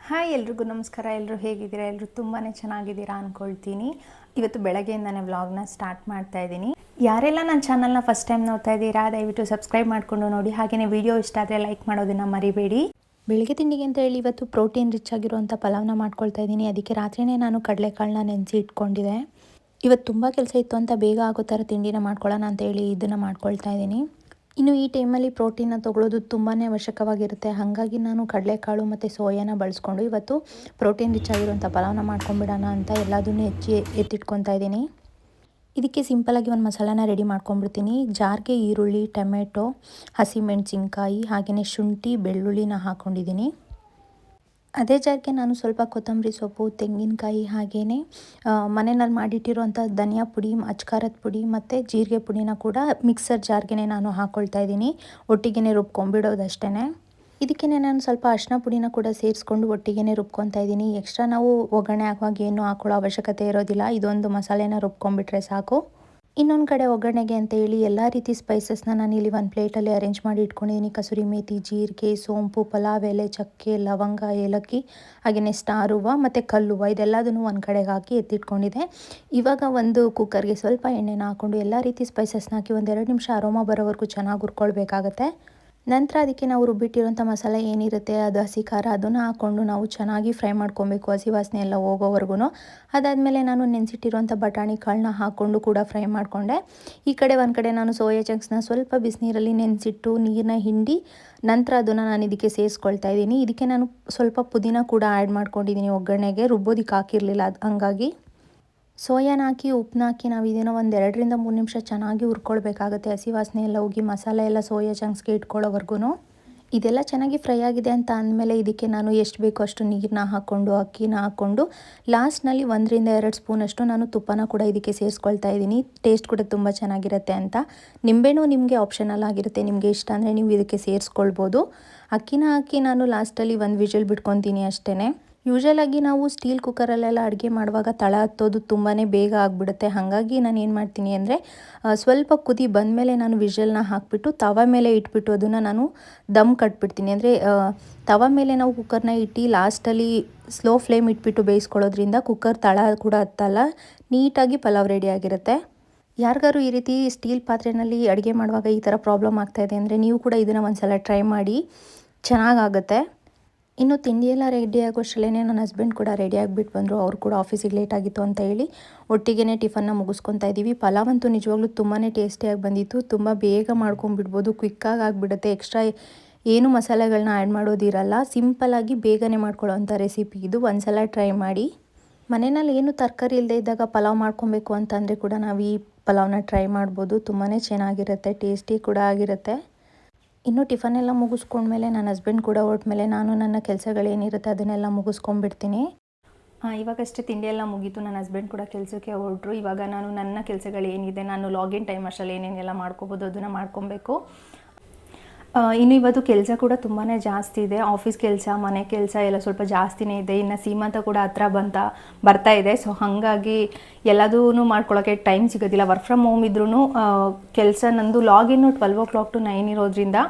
Hi ಎಲ್ರಿಗೂ ನಮಸ್ಕಾರ. ಎಲ್ಲರೂ ಹೇಗಿದ್ದೀರಾ? ಎಲ್ಲರೂ ತುಂಬಾ ಚೆನ್ನಾಗಿದ್ದೀರಾ ಅಂದ್ಕೊಳ್ತೀನಿ. ಇವತ್ತು ಬೆಳಗ್ಗೆಯಿಂದನೇ ವ್ಲಾಗ್ನ ಸ್ಟಾರ್ಟ್ ಮಾಡ್ತಾ ಇದ್ದೀನಿ. ಯಾರೆಲ್ಲ ನನ್ನ ಚಾನಲ್ನ ಫಸ್ಟ್ ಟೈಮ್ ನೋಡ್ತಾ ಇದ್ದೀರಾ ದಯವಿಟ್ಟು ಸಬ್ಸ್ಕ್ರೈಬ್ ಮಾಡಿಕೊಂಡು ನೋಡಿ. ಹಾಗೆಯೇ ವಿಡಿಯೋ ಇಷ್ಟ ಆದರೆ ಲೈಕ್ ಮಾಡೋದನ್ನು ಮರಿಬೇಡಿ. ಬೆಳಗ್ಗೆ ತಿಂಡಿಗೆ ಅಂತ ಹೇಳಿ ಇವತ್ತು ಪ್ರೋಟೀನ್ ರಿಚ್ ಆಗಿರುವಂಥ ಪಲಾವ್ನ ಮಾಡ್ಕೊಳ್ತಾ ಇದ್ದೀನಿ. ಅದಕ್ಕೆ ರಾತ್ರಿಯೇ ನಾನು ಕಡಲೆಕಾಳನ್ನ ನೆನೆಸಿ ಇಟ್ಕೊಂಡಿದ್ದೆ. ಇವತ್ತು ತುಂಬ ಕೆಲಸ ಇತ್ತು ಅಂತ ಬೇಗ ಆಗೋ ಥರ ತಿಂಡಿನ ಮಾಡ್ಕೊಳ್ಳೋಣ ಅಂತೇಳಿ ಇದನ್ನು ಮಾಡ್ಕೊಳ್ತಾ ಇದ್ದೀನಿ. ಇನ್ನು ಈ ಟೈಮಲ್ಲಿ ಪ್ರೋಟೀನ್ನ ತೊಗೊಳ್ಳೋದು ತುಂಬಾ ಅವಶ್ಯಕವಾಗಿರುತ್ತೆ. ಹಾಗಾಗಿ ನಾನು ಕಡಲೆಕಾಳು ಮತ್ತು ಸೋಯಾನ ಬಳಸ್ಕೊಂಡು ಇವತ್ತು ಪ್ರೋಟೀನ್ ರಿಚ್ ಆಗಿರುವಂಥ ಪಲಾವ್ನ ಮಾಡ್ಕೊಂಬಿಡೋಣ ಅಂತ ಎಲ್ಲದನ್ನೂ ಎತ್ತಿಟ್ಕೊತಾ ಇದ್ದೀನಿ. ಇದಕ್ಕೆ ಸಿಂಪಲಾಗಿ ಒಂದು ಮಸಾಲಾನ ರೆಡಿ ಮಾಡ್ಕೊಂಡ್ಬಿಡ್ತೀನಿ. ಜಾರ್ಗೆ ಈರುಳ್ಳಿ, ಟೊಮೆಟೊ, ಹಸಿಮೆಣಸಿನ್ಕಾಯಿ ಹಾಗೆಯೇ ಶುಂಠಿ, ಬೆಳ್ಳುಳ್ಳಿನ ಹಾಕ್ಕೊಂಡಿದ್ದೀನಿ. ಅದೇ ಜಾರ್ಗೆ ನಾನು ಸ್ವಲ್ಪ ಕೊತ್ತಂಬರಿ ಸೊಪ್ಪು, ತೆಂಗಿನಕಾಯಿ ಹಾಗೆಯೇ ಮನೆಯಲ್ಲಿ ಮಾಡಿಟ್ಟಿರುವಂಥ ಧನಿಯಾ ಪುಡಿ, ಅಚ್ಕಾರದ ಪುಡಿ ಮತ್ತು ಜೀರಿಗೆ ಪುಡಿನ ಕೂಡ ಮಿಕ್ಸರ್ ಜಾರ್ಗೆ ನಾನು ಹಾಕ್ಕೊಳ್ತಾ ಇದ್ದೀನಿ. ಒಟ್ಟಿಗೆ ರುಬ್ಕೊಂಡ್ಬಿಡೋದಷ್ಟೇ. ಇದಕ್ಕೆ ನಾನು ಸ್ವಲ್ಪ ಅರಿಶಿನ ಪುಡಿನ ಕೂಡ ಸೇರಿಸ್ಕೊಂಡು ಒಟ್ಟಿಗೆ ರುಬ್ಕೊತಾ ಇದ್ದೀನಿ. ಎಕ್ಸ್ಟ್ರಾ ನಾವು ಒಗ್ಗರಣೆ ಹಾಕುವಾಗ ಏನು ಹಾಕೊಳ್ಳೋ ಅವಶ್ಯಕತೆ ಇರೋದಿಲ್ಲ. ಇದೊಂದು ಮಸಾಲೆನ ರುಬ್ಕೊಂಡ್ಬಿಟ್ರೆ ಸಾಕು. ಇನ್ನೊಂದು ಕಡೆ ಒಗ್ಗರಣೆಗೆ ಅಂತ ಹೇಳಿ ಎಲ್ಲ ರೀತಿ ಸ್ಪೈಸಸ್ನ ನಾನು ಇಲ್ಲಿ ಒಂದು ಪ್ಲೇಟಲ್ಲಿ ಅರೇಂಜ್ ಮಾಡಿ ಇಟ್ಕೊಂಡಿದ್ದೀನಿ. ಕಸೂರಿ ಮೇಥಿ, ಜೀರಿಗೆ, ಸೋಂಪು, ಪಲಾವ್ ಎಲೆ, ಚಕ್ಕೆ, ಲವಂಗ, ಏಲಕ್ಕಿ ಹಾಗೆಯೇ ಸ್ಟಾರ್ ಹೂವು ಮತ್ತು ಕಲ್ಲುವ ಇದೆಲ್ಲದನ್ನು ಒಂದು ಕಡೆಗೆ ಹಾಕಿ ಎತ್ತಿಟ್ಕೊಂಡಿದ್ದೆ. ಇವಾಗ ಒಂದು ಕುಕ್ಕರ್ಗೆ ಸ್ವಲ್ಪ ಎಣ್ಣೆನ ಹಾಕ್ಕೊಂಡು ಎಲ್ಲ ರೀತಿ ಸ್ಪೈಸಸ್ನ ಹಾಕಿ ಒಂದು 2 ನಿಮಿಷ ಅರೋಮಾ ಬರೋವರೆಗೂ ಚೆನ್ನಾಗಿ ಹುರ್ಕೊಳ್ಬೇಕಾಗತ್ತೆ. ನಂತರ ಅದಕ್ಕೆ ನಾವು ರುಬ್ಬಿಟ್ಟಿರೋಂಥ ಮಸಾಲೆ ಏನಿರುತ್ತೆ ಅದು ಹಸಿ ಖಾರ ಅದನ್ನು ಹಾಕ್ಕೊಂಡು ನಾವು ಚೆನ್ನಾಗಿ ಫ್ರೈ ಮಾಡ್ಕೊಬೇಕು, ಹಸಿ ವಾಸನೆ ಎಲ್ಲ ಹೋಗೋವರೆಗೂ. ಅದಾದಮೇಲೆ ನಾನು ನೆನೆಸಿಟ್ಟಿರುವಂಥ ಬಟಾಣಿ ಕಾಳನ್ನ ಹಾಕ್ಕೊಂಡು ಕೂಡ ಫ್ರೈ ಮಾಡಿಕೊಂಡೆ. ಈ ಕಡೆ ಒಂದು ಕಡೆ ನಾನು ಸೋಯಾ ಚಂಕ್ಸ್ನ ಸ್ವಲ್ಪ ಬಿಸಿನೀರಲ್ಲಿ ನೆನೆಸಿಟ್ಟು ನೀರನ್ನ ಹಿಂಡಿ ನಂತರ ಅದನ್ನು ನಾನು ಇದಕ್ಕೆ ಸೇರಿಸ್ಕೊಳ್ತಾ ಇದ್ದೀನಿ. ಇದಕ್ಕೆ ನಾನು ಸ್ವಲ್ಪ ಪುದೀನ ಕೂಡ ಆ್ಯಡ್ ಮಾಡ್ಕೊಂಡಿದ್ದೀನಿ. ಒಗ್ಗರಣೆಗೆ ರುಬ್ಬೋದಕ್ಕೆ ಹಾಕಿರಲಿಲ್ಲ, ಹಂಗಾಗಿ ಸೋಯಾನ ಹಾಕಿ ಉಪ್ಪನ್ನ ಹಾಕಿ ನಾವು ಇದನ್ನು ಒಂದು 2 ರಿಂದ 3 ನಿಮಿಷ ಚೆನ್ನಾಗಿ ಹುರ್ಕೊಳ್ಬೇಕಾಗುತ್ತೆ. ಹಸಿ ವಾಸನೆ ಎಲ್ಲ ಹೋಗಿ ಮಸಾಲೆ ಎಲ್ಲ ಸೋಯಾ ಚಂಕ್ಸ್ಗೆ ಇಟ್ಕೊಳ್ಳೋವರೆಗೂ. ಇದೆಲ್ಲ ಚೆನ್ನಾಗಿ ಫ್ರೈ ಆಗಿದೆ ಅಂತ ಅಂದಮೇಲೆ ಇದಕ್ಕೆ ನಾನು ಎಷ್ಟು ಬೇಕೋ ಅಷ್ಟು ನೀರನ್ನ ಹಾಕ್ಕೊಂಡು ಅಕ್ಕಿನ ಹಾಕ್ಕೊಂಡು ಲಾಸ್ಟ್ನಲ್ಲಿ 1 ರಿಂದ 2 ಸ್ಪೂನಷ್ಟು ನಾನು ತುಪ್ಪನ ಕೂಡ ಇದಕ್ಕೆ ಸೇರಿಸ್ಕೊಳ್ತಾ ಇದ್ದೀನಿ. ಟೇಸ್ಟ್ ಕೂಡ ತುಂಬ ಚೆನ್ನಾಗಿರುತ್ತೆ ಅಂತ. ನಿಂಬೆನೂ ನಿಮಗೆ ಆಪ್ಷನಲ್ ಆಗಿರುತ್ತೆ, ನಿಮಗೆ ಇಷ್ಟ ಅಂದರೆ ನೀವು ಇದಕ್ಕೆ ಸೇರಿಸ್ಕೊಳ್ಬೋದು. ಅಕ್ಕಿನ ಹಾಕಿ ನಾನು ಲಾಸ್ಟಲ್ಲಿ 1 ವಿಷಲ್ ಬಿಟ್ಕೊತೀನಿ ಅಷ್ಟೇ. ಯೂಶಲಾಗಿ ನಾವು ಸ್ಟೀಲ್ ಕುಕ್ಕರಲ್ಲೆಲ್ಲ ಅಡುಗೆ ಮಾಡುವಾಗ ತಳ ಹತ್ತೋದು ತುಂಬಾ ಬೇಗ ಆಗಿಬಿಡುತ್ತೆ. ಹಾಗಾಗಿ ನಾನು ಏನು ಮಾಡ್ತೀನಿ ಅಂದರೆ ಸ್ವಲ್ಪ ಕುದಿ ಬಂದಮೇಲೆ ನಾನು ವಿಷಲ್ನ ಹಾಕಿಬಿಟ್ಟು ತವ ಮೇಲೆ ಇಟ್ಬಿಟ್ಟು ಅದನ್ನು ನಾನು ದಮ್ ಕಟ್ಬಿಡ್ತೀನಿ. ಅಂದರೆ ತವ ಮೇಲೆ ನಾವು ಕುಕ್ಕರ್ನ ಇಟ್ಟು ಲಾಸ್ಟಲ್ಲಿ ಸ್ಲೋ ಫ್ಲೇಮ್ ಇಟ್ಬಿಟ್ಟು ಬೇಯಿಸ್ಕೊಳ್ಳೋದ್ರಿಂದ ಕುಕ್ಕರ್ ತಳ ಕೂಡ ಹತ್ತಲ್ಲ, ನೀಟಾಗಿ ಪಲಾವ್ ರೆಡಿ ಆಗಿರುತ್ತೆ. ಯಾರಿಗಾರು ಈ ರೀತಿ ಸ್ಟೀಲ್ ಪಾತ್ರೆಯಲ್ಲಿ ಅಡುಗೆ ಮಾಡುವಾಗ ಈ ಥರ ಪ್ರಾಬ್ಲಮ್ ಆಗ್ತಾಯಿದೆ ಅಂದರೆ ನೀವು ಕೂಡ ಇದನ್ನು ಒಂದು ಸಲ ಟ್ರೈ ಮಾಡಿ, ಚೆನ್ನಾಗಾಗುತ್ತೆ. ಇನ್ನು ತಿಂಡಿ ಎಲ್ಲ ರೆಡಿ ಆಗೋಷ್ಟರಲ್ಲೇ ನನ್ನ ಹಸ್ಬೆಂಡ್ ಕೂಡ ರೆಡಿ ಆಗಿಬಿಟ್ಟು ಬಂದರು. ಅವ್ರು ಕೂಡ ಆಫೀಸಿಗೆ ಲೇಟ್ ಆಗಿತ್ತು ಅಂತ ಹೇಳಿ ಒಟ್ಟಿಗೆ ಟಿಫನ್ನ ಮುಗಿಸ್ಕೊತಾ ಇದ್ದೀವಿ. ಪಲಾವ್ ಅಂತೂ ನಿಜವಾಗ್ಲೂ ತುಂಬಾ ಟೇಸ್ಟಿಯಾಗಿ ಬಂದಿತ್ತು. ತುಂಬ ಬೇಗ ಮಾಡ್ಕೊಂಡ್ಬಿಡ್ಬೋದು, ಕ್ವಿಕ್ಕಾಗಿ ಆಗಿಬಿಡುತ್ತೆ. ಎಕ್ಸ್ಟ್ರಾ ಏನು ಮಸಾಲೆಗಳನ್ನ ಆ್ಯಡ್ ಮಾಡೋದಿರಲ್ಲ. ಸಿಂಪಲ್ಲಾಗಿ ಬೇಗನೆ ಮಾಡ್ಕೊಳ್ಳೋವಂಥ ರೆಸಿಪಿ ಇದು. ಒಂದ್ಸಲ ಟ್ರೈ ಮಾಡಿ. ಮನೆಯಲ್ಲಿ ಏನು ತರಕಾರಿ ಇಲ್ಲದೆ ಇದ್ದಾಗ ಪಲಾವ್ ಮಾಡ್ಕೊಬೇಕು ಅಂತಂದರೆ ಕೂಡ ನಾವು ಈ ಪಲಾವ್ನ ಟ್ರೈ ಮಾಡ್ಬೋದು. ತುಂಬಾ ಚೆನ್ನಾಗಿರುತ್ತೆ, ಟೇಸ್ಟಿ ಕೂಡ ಆಗಿರುತ್ತೆ. ಇನ್ನು ಟಿಫನ್ ಎಲ್ಲ ಮುಗಿಸ್ಕೊಂಡ್ಮೇಲೆ ನನ್ನ ಹಸ್ಬೆಂಡ್ ಕೂಡ ಹೊರಟ್ಮೇಲೆ ನಾನು ನನ್ನ ಕೆಲಸಗಳೇನಿರುತ್ತೆ ಅದನ್ನೆಲ್ಲ ಮುಗಿಸ್ಕೊಂಡ್ಬಿಡ್ತೀನಿ. ಇವಾಗಷ್ಟೇ ತಿಂಡಿ ಎಲ್ಲ ಮುಗೀತು. ನನ್ನ ಹಸ್ಬೆಂಡ್ ಕೂಡ ಕೆಲಸಕ್ಕೆ ಹೊರಟ್ರು. ಇವಾಗ ನಾನು ನನ್ನ ಕೆಲಸಗಳೇನಿದೆ, ನಾನು ಲಾಗಿನ್ ಟೈಮ್ ಅಷ್ಟರಲ್ಲಿ ಏನೇನೆಲ್ಲ ಮಾಡ್ಕೋಬೋದು ಅದನ್ನು ಮಾಡ್ಕೊಬೇಕು. ಇನ್ನು ಇವತ್ತು ಕೆಲಸ ಕೂಡ ತುಂಬಾ ಜಾಸ್ತಿ ಇದೆ. ಆಫೀಸ್ ಕೆಲಸ, ಮನೆ ಕೆಲಸ ಎಲ್ಲ ಸ್ವಲ್ಪ ಜಾಸ್ತಿನೇ ಇದೆ. ಇನ್ನು ಸೀಮಂತ ಕೂಡ ಹತ್ರ ಬರ್ತಾ ಇದೆ. ಸೊ ಹಾಗಾಗಿ ಎಲ್ಲದೂ ಮಾಡ್ಕೊಳ್ಳೋಕ್ಕೆ ಟೈಮ್ ಸಿಗೋದಿಲ್ಲ. ವರ್ಕ್ ಫ್ರಮ್ ಹೋಮ್ ಇದ್ರೂ ಕೆಲಸ ನಂದು ಲಾಗಿನ್ನು 12 o'clock to 9 ಇರೋದ್ರಿಂದ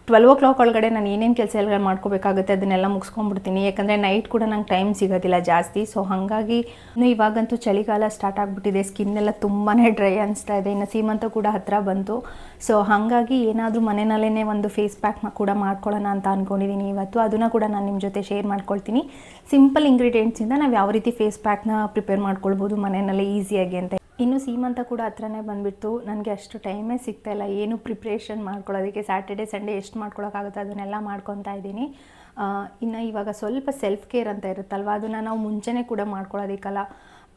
12 o'clock ಒಳಗಡೆ ನಾನು ಏನೇನು ಕೆಲಸ ಎಲ್ಲ ಮಾಡ್ಕೋಬೇಕಾಗುತ್ತೆ ಅದನ್ನೆಲ್ಲ ಮುಗಿಸ್ಕೊಂಡ್ಬಿಡ್ತೀನಿ. ಯಾಕಂದರೆ ನೈಟ್ ಕೂಡ ನಂಗೆ ಟೈಮ್ ಸಿಗೋದಿಲ್ಲ ಜಾಸ್ತಿ. ಸೊ ಹಾಗಾಗಿ ಇವಾಗಂತೂ ಚಳಿಗಾಲ ಸ್ಟಾರ್ಟ್ ಆಗಿಬಿಟ್ಟಿದೆ. ಸ್ಕಿನ್ನೆಲ್ಲ ತುಂಬಾ ಡ್ರೈ ಅನಿಸ್ತಾ ಇದೆ. ಇನ್ನು ಸೀಮಂತ ಕೂಡ ಹತ್ತಿರ ಬಂತು. ಸೊ ಹಾಗಾಗಿ ಏನಾದರೂ ಮನೆಯಲ್ಲೇ ಒಂದು ಫೇಸ್ ಪ್ಯಾಕ್ನ ಕೂಡ ಮಾಡ್ಕೊಳ್ಳೋಣ ಅಂತ ಅಂದ್ಕೊಂಡಿದ್ದೀನಿ ಇವತ್ತು. ಅದನ್ನು ಕೂಡ ನಾನು ನಿಮ್ಮ ಜೊತೆ ಶೇರ್ ಮಾಡ್ಕೊಳ್ತೀನಿ. ಸಿಂಪಲ್ ಇಂಗ್ರೀಡಿಯೆಂಟ್ಸಿಂದ ನಾವು ಯಾವ ರೀತಿ ಫೇಸ್ ಪ್ಯಾಕ್ನ ಪ್ರಿಪೇರ್ ಮಾಡ್ಕೊಳ್ಬೋದು ಮನೆಯಲ್ಲೇ ಈಸಿಯಾಗಿ ಅಂತ. ಇನ್ನು ಸೀಮಂತ ಕೂಡ ಹತ್ರನೇ ಬಂದುಬಿಟ್ಟು ನನಗೆ ಅಷ್ಟು ಟೈಮೇ ಸಿಗ್ತಾಯಿಲ್ಲ ಏನು ಪ್ರಿಪ್ರೇಷನ್ ಮಾಡ್ಕೊಳ್ಳೋದಕ್ಕೆ. ಸ್ಯಾಟರ್ಡೆ ಸಂಡೇ ಎಷ್ಟು ಮಾಡ್ಕೊಳಕ್ಕಾಗುತ್ತೆ ಅದನ್ನೆಲ್ಲ ಮಾಡ್ಕೊತಾ ಇದ್ದೀನಿ. ಇನ್ನು ಇವಾಗ ಸ್ವಲ್ಪ ಸೆಲ್ಫ್ ಕೇರ್ ಅಂತ ಇರುತ್ತಲ್ವ, ಅದನ್ನು ನಾವು ಮುಂಚೆನೇ ಕೂಡ ಮಾಡ್ಕೊಳ್ಳೋದಕ್ಕಲ್ಲ.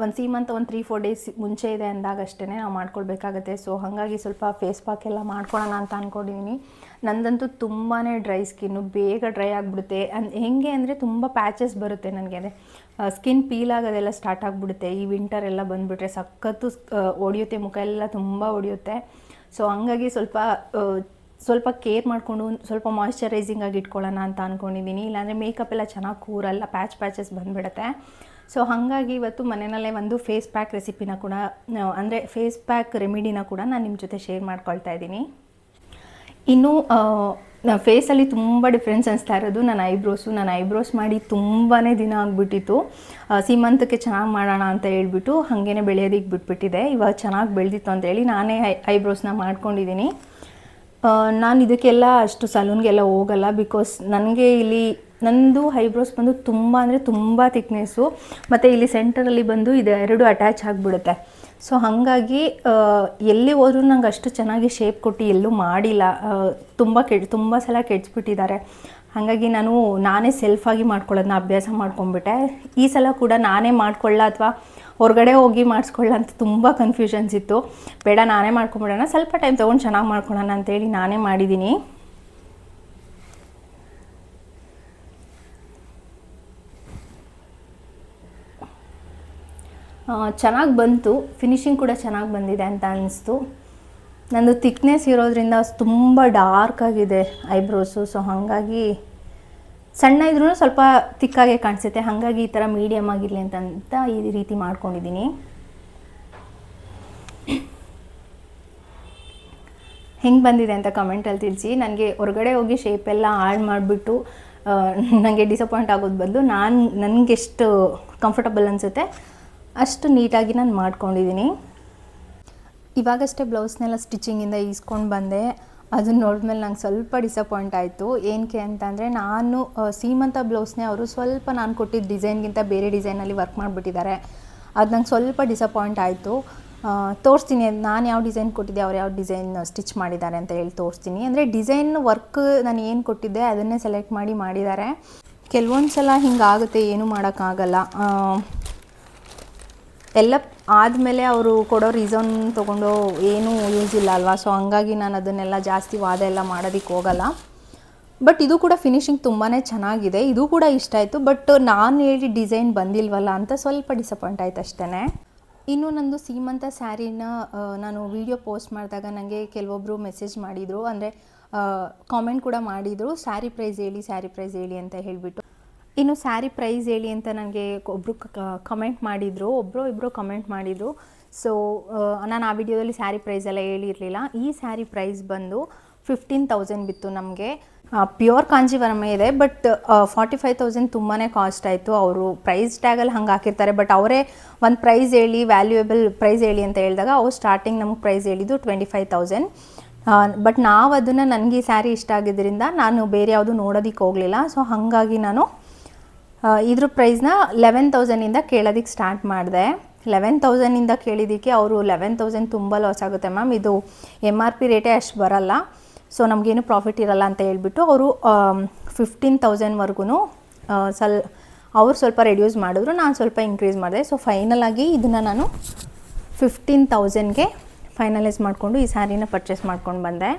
ಒಂದು ಸೀಮಂತ ಒಂದು 3-4 ಡೇಸ್ ಮುಂಚೆ ಇದೆ ಅಂದಾಗಷ್ಟೇ ನಾವು ಮಾಡ್ಕೊಳ್ಬೇಕಾಗತ್ತೆ. ಸೊ ಹಾಗಾಗಿ ಸ್ವಲ್ಪ ಫೇಸ್ ಪ್ಯಾಕ್ ಎಲ್ಲ ಮಾಡ್ಕೊಳ್ಳೋಣ ಅಂತ ಅಂದ್ಕೊಂಡಿದ್ದೀನಿ. ನಂದಂತೂ ತುಂಬಾ ಡ್ರೈ ಸ್ಕಿನ್ನು, ಬೇಗ ಡ್ರೈ ಆಗಿಬಿಡುತ್ತೆ. ಹೆಂಗೆ ಅಂದರೆ ತುಂಬ ಪ್ಯಾಚಸ್ ಬರುತ್ತೆ ನನಗೆ. ಅದೇ ಸ್ಕಿನ್ ಪೀಲ್ ಆಗೋದೆಲ್ಲ ಸ್ಟಾರ್ಟ್ ಆಗಿಬಿಡುತ್ತೆ. ಈ ವಿಂಟರ್ ಎಲ್ಲ ಬಂದುಬಿಟ್ರೆ ಸಖತ್ತು ಒಡೆಯುತ್ತೆ, ಮುಖ ಎಲ್ಲ ತುಂಬ ಒಡೆಯುತ್ತೆ. ಸೊ ಹಂಗಾಗಿ ಸ್ವಲ್ಪ ಕೇರ್ ಮಾಡಿಕೊಂಡು ಸ್ವಲ್ಪ ಮಾಯ್ಶ್ಚರೈಸಿಂಗ್ ಆಗಿ ಇಟ್ಕೊಳ್ಳೋಣ ಅಂತ ಅಂದ್ಕೊಂಡಿದ್ದೀನಿ. ಇಲ್ಲಾಂದರೆ ಮೇಕಪ್ ಎಲ್ಲ ಚೆನ್ನಾಗಿ ಕೂರಲ್ಲ, ಪ್ಯಾಚಸ್ ಬಂದುಬಿಡುತ್ತೆ. ಸೊ ಹಾಗಾಗಿ ಇವತ್ತು ಮನೆಯಲ್ಲೇ ಒಂದು ಫೇಸ್ ಪ್ಯಾಕ್ ರೆಸಿಪಿನ ಕೂಡ ಅಂದರೆ ಫೇಸ್ ಪ್ಯಾಕ್ ರೆಮಿಡಿನ ಕೂಡ ನಾನು ನಿಮ್ಮ ಜೊತೆ ಶೇರ್ ಮಾಡ್ಕೊಳ್ತಾ ಇದ್ದೀನಿ. ಇನ್ನು ಫೇಸಲ್ಲಿ ತುಂಬ ಡಿಫ್ರೆನ್ಸ್ ಅನಿಸ್ತಾ ಇರೋದು ನಾನು ಐಬ್ರೋಸ್ ಮಾಡಿ ತುಂಬಾ ದಿನ ಆಗಿಬಿಟ್ಟಿತ್ತು. ಸೀಮಂತಕ್ಕೆ ಚೆನ್ನಾಗಿ ಮಾಡೋಣ ಅಂತ ಹೇಳ್ಬಿಟ್ಟು ಹಾಗೇ ಬೆಳೆಯೋದಕ್ಕೆ ಬಿಟ್ಬಿಟ್ಟಿದೆ. ಇವಾಗ ಚೆನ್ನಾಗಿ ಬೆಳೆದಿತ್ತು ಅಂತೇಳಿ ನಾನೇ ಐಬ್ರೋಸ್ನ ಮಾಡ್ಕೊಂಡಿದ್ದೀನಿ. ನಾನು ಇದಕ್ಕೆಲ್ಲ ಅಷ್ಟು ಸಲೂನ್ಗೆಲ್ಲ ಹೋಗಲ್ಲ, ಬಿಕಾಸ್ ನನಗೆ ಇಲ್ಲಿ ನಂದು ಐಬ್ರೋಸ್ ಬಂದು ತುಂಬ ಅಂದರೆ ತುಂಬ ಥಿಕ್ನೆಸ್ಸು, ಮತ್ತು ಇಲ್ಲಿ ಸೆಂಟರಲ್ಲಿ ಬಂದು ಇದು ಎರಡು ಅಟ್ಯಾಚ್ ಆಗಿಬಿಡುತ್ತೆ. ಸೊ ಹಾಗಾಗಿ ಎಲ್ಲಿ ಹೋದ್ರೂ ನಂಗೆ ಅಷ್ಟು ಚೆನ್ನಾಗಿ ಶೇಪ್ ಕೊಟ್ಟು ಎಲ್ಲೂ ಮಾಡಿಲ್ಲ. ತುಂಬ ಸಲ ಕೆಡಿಸ್ಬಿಟ್ಟಿದ್ದಾರೆ. ಹಾಗಾಗಿ ನಾನೇ ಸೆಲ್ಫಾಗಿ ಮಾಡ್ಕೊಳ್ಳೋದನ್ನ ಅಭ್ಯಾಸ ಮಾಡ್ಕೊಂಡ್ಬಿಟ್ಟೆ. ಈ ಸಲ ಕೂಡ ನಾನೇ ಮಾಡ್ಕೊಳ್ಳ ಅಥವಾ ಹೊರಗಡೆ ಹೋಗಿ ಮಾಡಿಸ್ಕೊಳ್ಳ ಅಂತ ತುಂಬ ಕನ್ಫ್ಯೂಷನ್ಸ್ ಇತ್ತು. ಬೇಡ ನಾನೇ ಮಾಡ್ಕೊಂಬಿಡೋಣ, ಸ್ವಲ್ಪ ಟೈಮ್ ತೊಗೊಂಡು ಚೆನ್ನಾಗಿ ಮಾಡ್ಕೊಳ್ಳೋಣ ಅಂತೇಳಿ ನಾನೇ ಮಾಡಿದ್ದೀನಿ. ಚೆನ್ನಾಗಿ ಬಂತು, ಫಿನಿಶಿಂಗ್ ಕೂಡ ಚೆನ್ನಾಗಿ ಬಂದಿದೆ ಅಂತ ಅನ್ನಿಸ್ತು. ನಂದು ಥಿಕ್ನೆಸ್ ಇರೋದ್ರಿಂದ ತುಂಬ ಡಾರ್ಕ್ ಆಗಿದೆ ಐಬ್ರೋಸು. ಸೊ ಹಾಗಾಗಿ ಸಣ್ಣ ಇದ್ರೂ ಸ್ವಲ್ಪ ತಿಕ್ಕಾಗೆ ಕಾಣಿಸುತ್ತೆ. ಹಾಗಾಗಿ ಈ ಥರ ಮೀಡಿಯಮ್ ಆಗಿರಲಿ ಅಂತ ಈ ರೀತಿ ಮಾಡ್ಕೊಂಡಿದ್ದೀನಿ. ಹೆಂಗೆ ಬಂದಿದೆ ಅಂತ ಕಮೆಂಟಲ್ಲಿ ತಿಳಿಸಿ. ನನಗೆ ಹೊರಗಡೆ ಹೋಗಿ ಶೇಪೆಲ್ಲ ಹಾಳು ಮಾಡಿಬಿಟ್ಟು ನನಗೆ ಡಿಸಪಾಯಿಂಟ್ ಆಗೋದು ಬದಲು ನನಗೆಷ್ಟು ಕಂಫರ್ಟಬಲ್ ಅನಿಸುತ್ತೆ ಅಷ್ಟು ನೀಟಾಗಿ ನಾನು ಮಾಡ್ಕೊಂಡಿದ್ದೀನಿ. ಇವಾಗಷ್ಟೇ ಬ್ಲೌಸ್ನೆಲ್ಲ ಸ್ಟಿಚಿಂಗಿಂದ ಈಸ್ಕೊಂಡು ಬಂದೆ. ಅದನ್ನ ನೋಡಿದ್ಮೇಲೆ ನಂಗೆ ಸ್ವಲ್ಪ ಡಿಸಪಾಯಿಂಟ್ ಆಯಿತು. ಏನಕ್ಕೆ ಅಂತಂದರೆ ನಾನು ಸೀಮಂತ ಬ್ಲೌಸ್ನೇ ಅವರು ಸ್ವಲ್ಪ ನಾನು ಕೊಟ್ಟಿದ್ದ ಡಿಸೈನ್ಗಿಂತ ಬೇರೆ ಡಿಸೈನಲ್ಲಿ ವರ್ಕ್ ಮಾಡಿಬಿಟ್ಟಿದ್ದಾರೆ. ಅದು ನಂಗೆ ಸ್ವಲ್ಪ ಡಿಸಪಾಯಿಂಟ್ ಆಯಿತು. ತೋರಿಸ್ತೀನಿ ನಾನು ಯಾವ ಡಿಸೈನ್ ಕೊಟ್ಟಿದ್ದೆ, ಅವ್ರು ಯಾವ ಡಿಸೈನ್ ಸ್ಟಿಚ್ ಮಾಡಿದ್ದಾರೆ ಅಂತ ಹೇಳಿ ತೋರಿಸ್ತೀನಿ. ಅಂದರೆ ಡಿಸೈನ್ ವರ್ಕ್ ನಾನು ಏನು ಕೊಟ್ಟಿದ್ದೆ ಅದನ್ನೇ ಸೆಲೆಕ್ಟ್ ಮಾಡಿದ್ದಾರೆ. ಕೆಲವೊಂದು ಸಲ ಹಿಂಗಾಗುತ್ತೆ, ಏನೂ ಮಾಡೋಕ್ಕಾಗಲ್ಲ. ಎಲ್ಲ ಆದಮೇಲೆ ಅವರು ಕೊಡೋ ರೀಸನ್ ತೊಗೊಂಡು ಏನೂ ಯೂಸ್ ಇಲ್ಲ ಅಲ್ವಾ. ಸೊ ಹಂಗಾಗಿ ನಾನು ಅದನ್ನೆಲ್ಲ ಜಾಸ್ತಿ ವಾದ ಎಲ್ಲ ಮಾಡೋದಕ್ಕೆ ಹೋಗಲ್ಲ. ಬಟ್ ಇದು ಕೂಡ ಫಿನಿಶಿಂಗ್ ತುಂಬಾ ಚೆನ್ನಾಗಿದೆ, ಇದು ಕೂಡ ಇಷ್ಟ ಆಯಿತು. ಬಟ್ ನಾನು ಹೇಳಿ ಡಿಸೈನ್ ಬಂದಿಲ್ವಲ್ಲ ಅಂತ ಸ್ವಲ್ಪ ಡಿಸಪಾಯಿಂಟ್ ಆಯ್ತು ಅಷ್ಟೇ. ಇನ್ನು ನಂದು ಸೀಮಂತ ಸ್ಯಾರಿನ ನಾನು ವಿಡಿಯೋ ಪೋಸ್ಟ್ ಮಾಡಿದಾಗ ನನಗೆ ಕೆಲವೊಬ್ಬರು ಮೆಸೇಜ್ ಮಾಡಿದರು, ಅಂದರೆ ಕಾಮೆಂಟ್ ಕೂಡ ಮಾಡಿದರು, ಸ್ಯಾರಿ ಪ್ರೈಸ್ ಹೇಳಿ ಅಂತ ಹೇಳಿಬಿಟ್ಟು. ಇನ್ನು ಸ್ಯಾರಿ ಪ್ರೈಸ್ ಹೇಳಿ ಅಂತ ನನಗೆ ಒಬ್ಬರು ಕಮೆಂಟ್ ಮಾಡಿದರು, ಇಬ್ಬರು ಕಮೆಂಟ್ ಮಾಡಿದರು. ಸೊ ನಾನು ಆ ವಿಡಿಯೋದಲ್ಲಿ ಸ್ಯಾರಿ ಪ್ರೈಸ್ ಎಲ್ಲ ಹೇಳಿರಲಿಲ್ಲ. ಈ ಸ್ಯಾರಿ ಪ್ರೈಸ್ ಬಂದು 15,000 ಬಿತ್ತು ನಮಗೆ. ಪ್ಯೂರ್ ಕಾಂಜೀವರಮ ಇದೆ, ಬಟ್ 45,000 ತುಂಬಾ ಕಾಸ್ಟ್ ಆಯಿತು. ಅವರು ಪ್ರೈಸ್ ಟ್ಯಾಗಲ್ಲಿ ಹಂಗೆ ಹಾಕಿರ್ತಾರೆ, ಬಟ್ ಅವರೇ ಒಂದು ಪ್ರೈಸ್ ಹೇಳಿ, ವ್ಯಾಲ್ಯೂಯೇಬಲ್ ಪ್ರೈಸ್ ಹೇಳಿ ಅಂತ ಹೇಳಿದಾಗ ಅವ್ರು ಸ್ಟಾರ್ಟಿಂಗ್ ನಮಗೆ ಪ್ರೈಸ್ ಹೇಳಿದ್ದು 25,000. ಬಟ್ ನಾವು ಅದನ್ನು ನನಗೆ ಈ ಸ್ಯಾರಿ ಇಷ್ಟ ಆಗಿದ್ದರಿಂದ ನಾನು ಬೇರೆ ಯಾವುದು ನೋಡೋದಕ್ಕೆ ಹೋಗಲಿಲ್ಲ. ಸೊ ಹಾಗಾಗಿ ನಾನು ಇದ್ರ ಪ್ರೈಸ್ನ 11,000ಇಂದ ಕೇಳೋದಕ್ಕೆ ಸ್ಟಾರ್ಟ್ ಮಾಡಿದೆ. 11,000ಇಂದ ಕೇಳಿದ್ದಕ್ಕೆ ಅವರು 11,000 ತುಂಬ ಲಾಸ್ ಆಗುತ್ತೆ ಮ್ಯಾಮ್, ಇದು MRP ರೇಟೇ ಅಷ್ಟು ಬರಲ್ಲ, ಸೊ ನಮಗೇನು ಪ್ರಾಫಿಟ್ ಇರಲ್ಲ ಅಂತ ಹೇಳ್ಬಿಟ್ಟು ಅವರು 15,000ವರೆಗೂ ಅವ್ರು ಸ್ವಲ್ಪ ರೆಡ್ಯೂಸ್ ಮಾಡಿದ್ರು, ನಾನು ಸ್ವಲ್ಪ ಇನ್ಕ್ರೀಸ್ ಮಾಡಿದೆ. ಸೊ ಫೈನಲ್ ಆಗಿ ಇದನ್ನು ನಾನು 15,000ಗೆ ಫೈನಲೈಸ್ ಮಾಡಿಕೊಂಡು ಈ ಸ್ಯಾರಿನ ಪರ್ಚೇಸ್ ಮಾಡ್ಕೊಂಡು ಬಂದೆ.